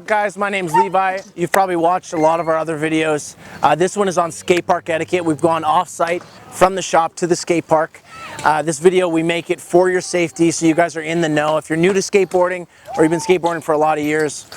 Guys, my name's Levi. You've probably watched a lot of our other videos. This one is on skate park etiquette. We've gone off-site from the shop to the skate park. This video, we make it for your safety so you guys are in the know. If you're new to skateboarding or you've been skateboarding for a lot of years,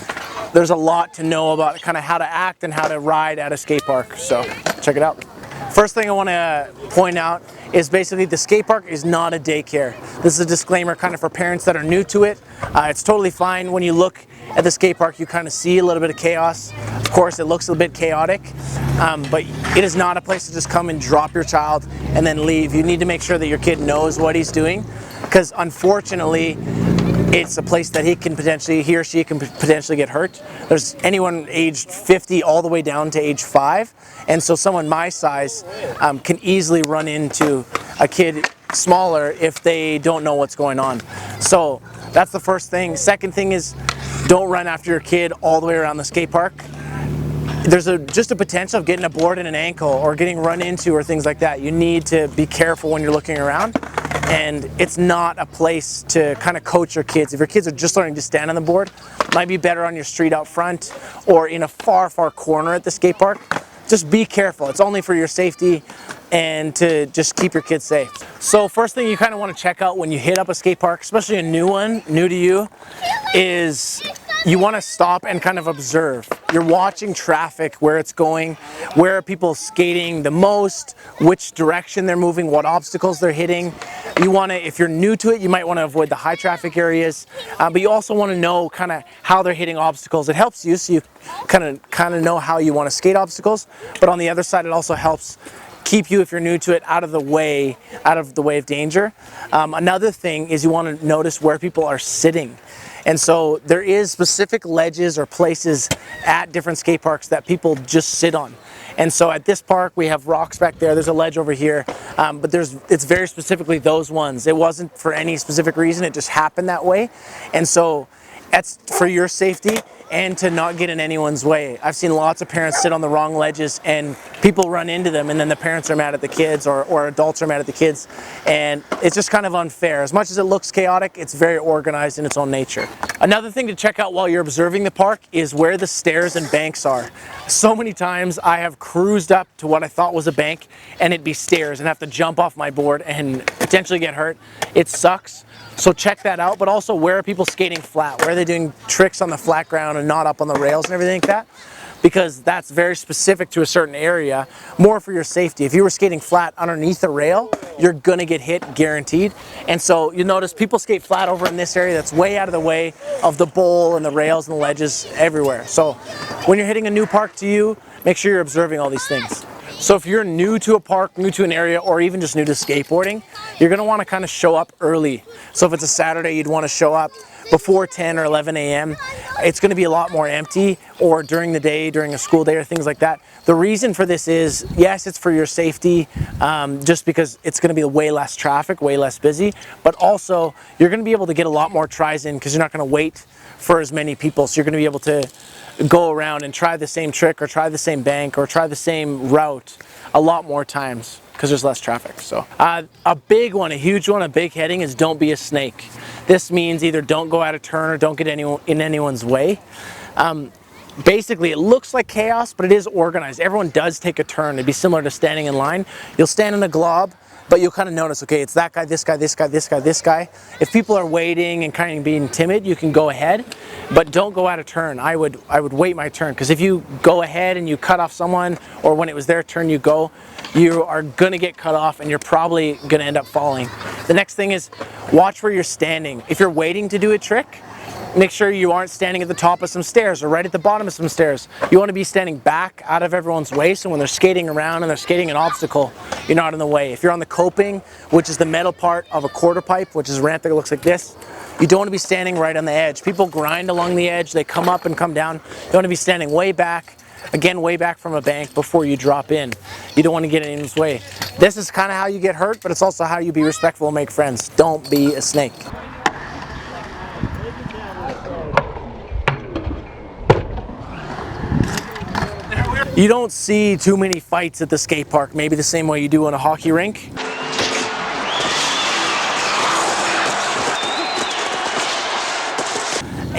there's a lot to know about kind of how to act and how to ride at a skate park. So check it out. First thing I want to point out is basically the skate park is not a daycare. This is a disclaimer kind of for parents that are new to it. It's totally fine when you look at the skate park, you kind of see a little bit of chaos. Of course, it looks a bit chaotic, but it is not a place to just come and drop your child and then leave. You need to make sure that your kid knows what he's doing, because unfortunately, it's a place that he or she can potentially get hurt. There's anyone aged 50 all the way down to age 5, and so someone my size can easily run into a kid smaller if they don't know what's going on. So that's the first thing. Second thing is, don't run after your kid all the way around the skate park. There's just a potential of getting a board in an ankle or getting run into or things like that. You need to be careful when you're looking around. And it's not a place to kind of coach your kids. If your kids are just learning to stand on the board, it might be better on your street out front or in a far corner at the skate park. Just be careful. It's only for your safety and to just keep your kids safe. So first thing you kind of want to check out when you hit up a skate park, especially a new one, new to you, is you want to stop and kind of observe. You're watching traffic, where it's going, where are people skating the most, which direction they're moving, what obstacles they're hitting. You want to, if you're new to it, you might want to avoid the high traffic areas, but you also want to know kind of how they're hitting obstacles. It helps you so you kind of know how you want to skate obstacles, but on the other side, it also helps keep you, if you're new to it, out of the way of danger. Another thing is you want to notice where people are sitting. And so there is specific ledges or places at different skate parks that people just sit on. And so at this park, we have rocks back there. There's a ledge over here, but it's very specifically those ones. It wasn't for any specific reason. It just happened that way. And so that's for your safety and to not get in anyone's way. I've seen lots of parents sit on the wrong ledges and people run into them, and then the parents are mad at the kids or adults are mad at the kids. And it's just kind of unfair. As much as it looks chaotic, it's very organized in its own nature. Another thing to check out while you're observing the park is where the stairs and banks are. So many times I have cruised up to what I thought was a bank and it'd be stairs and have to jump off my board and potentially get hurt. It sucks. So check that out, but also where are people skating flat? Where are they doing tricks on the flat ground and not up on the rails and everything like that? Because that's very specific to a certain area, more for your safety. If you were skating flat underneath a rail, you're gonna get hit, guaranteed. And so you notice people skate flat over in this area that's way out of the way of the bowl and the rails and the ledges everywhere. So when you're hitting a new park to you, make sure you're observing all these things. So if you're new to a park, new to an area, or even just new to skateboarding, you're gonna wanna kind of show up early. So if it's a Saturday, you'd wanna show up before 10 or 11 a.m. It's gonna be a lot more empty, or during the day, during a school day or things like that. The reason for this is, yes, it's for your safety, just because it's gonna be way less traffic, way less busy, but also you're gonna be able to get a lot more tries in because you're not gonna wait for as many people. So you're gonna be able to go around and try the same trick or try the same bank or try the same route a lot more times because there's less traffic. So a big one, a huge one, a big heading is don't be a snake. This means either don't go out of turn or don't get in anyone's way. Basically, it looks like chaos, but it is organized. Everyone does take a turn. It'd be similar to standing in line. You'll stand in a glob, but you'll kind of notice, okay, it's that guy, this guy, this guy, this guy, this guy. If people are waiting and kind of being timid, you can go ahead, but don't go out of turn. I would wait my turn, because if you go ahead and you cut off someone, or when it was their turn you go, you are gonna get cut off and you're probably gonna end up falling. The next thing is watch where you're standing. If you're waiting to do a trick, make sure you aren't standing at the top of some stairs or right at the bottom of some stairs. You want to be standing back out of everyone's way, so when they're skating around and they're skating an obstacle, you're not in the way. If you're on the coping, which is the metal part of a quarter pipe, which is a ramp that looks like this, you don't want to be standing right on the edge. People grind along the edge, they come up and come down. You want to be standing way back, again, way back from a bank before you drop in. You don't want to get in anyone's way. This is kind of how you get hurt, but it's also how you be respectful and make friends. Don't be a snake. You don't see too many fights at the skate park, maybe the same way you do on a hockey rink.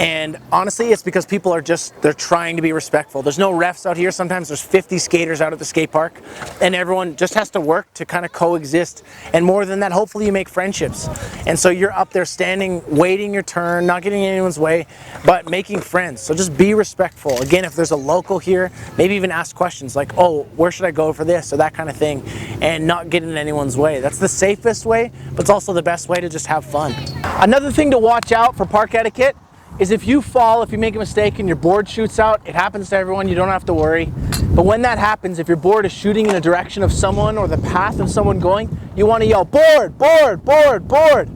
And honestly, it's because people are they're trying to be respectful. There's no refs out here. Sometimes there's 50 skaters out at the skate park, and everyone just has to work to kind of coexist. And more than that, hopefully you make friendships. And so you're up there standing, waiting your turn, not getting in anyone's way, but making friends. So just be respectful. Again, if there's a local here, maybe even ask questions like, oh, where should I go for this, or that kind of thing, and not get in anyone's way. That's the safest way, but it's also the best way to just have fun. Another thing to watch out for park etiquette is if you fall, if you make a mistake and your board shoots out. It happens to everyone, you don't have to worry. But when that happens, if your board is shooting in the direction of someone or the path of someone going, you want to yell, board, board, board, board,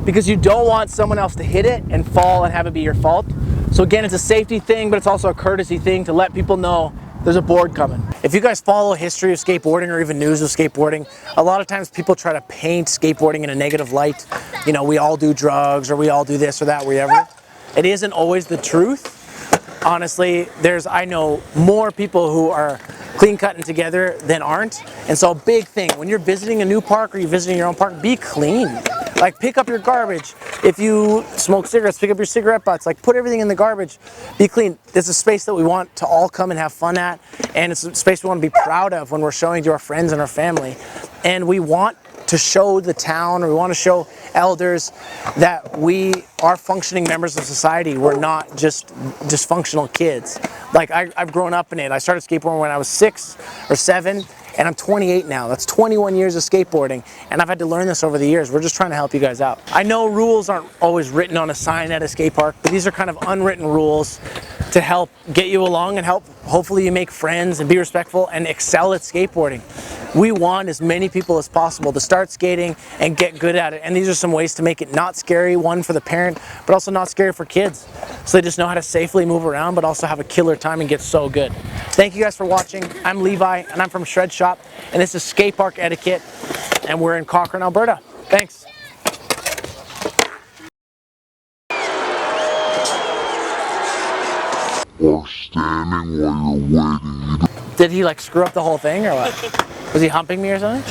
because you don't want someone else to hit it and fall and have it be your fault. So again, it's a safety thing, but it's also a courtesy thing to let people know there's a board coming. If you guys follow history of skateboarding or even news of skateboarding, a lot of times people try to paint skateboarding in a negative light. You know, we all do drugs, or we all do this or that, whatever. It isn't always the truth. Honestly, I know more people who are clean cutting together than aren't. And so a big thing, when you're visiting a new park or you're visiting your own park, be clean. Like, pick up your garbage. If you smoke cigarettes, pick up your cigarette butts. Like, put everything in the garbage. Be clean. It's a space that we want to all come and have fun at. And it's a space we want to be proud of when we're showing to our friends and our family. And we want to show the town, or we want to show elders that we are functioning members of society. We're not just dysfunctional kids. Like, I've grown up in it. I started skateboarding when I was 6 or 7, and I'm 28 now. That's 21 years of skateboarding, and I've had to learn this over the years. We're just trying to help you guys out. I know rules aren't always written on a sign at a skate park, but these are kind of unwritten rules to help get you along and help hopefully you make friends and be respectful and excel at skateboarding. We want as many people as possible to start skating and get good at it. And these are some ways to make it not scary, one for the parent, but also not scary for kids. So they just know how to safely move around, but also have a killer time and get so good. Thank you guys for watching. I'm Levi, and I'm from Shredz Shop, and this is Skatepark Etiquette, and we're in Cochrane, Alberta. Thanks. Or standing while you're waiting. Did he like screw up the whole thing or what? Was he humping me or something?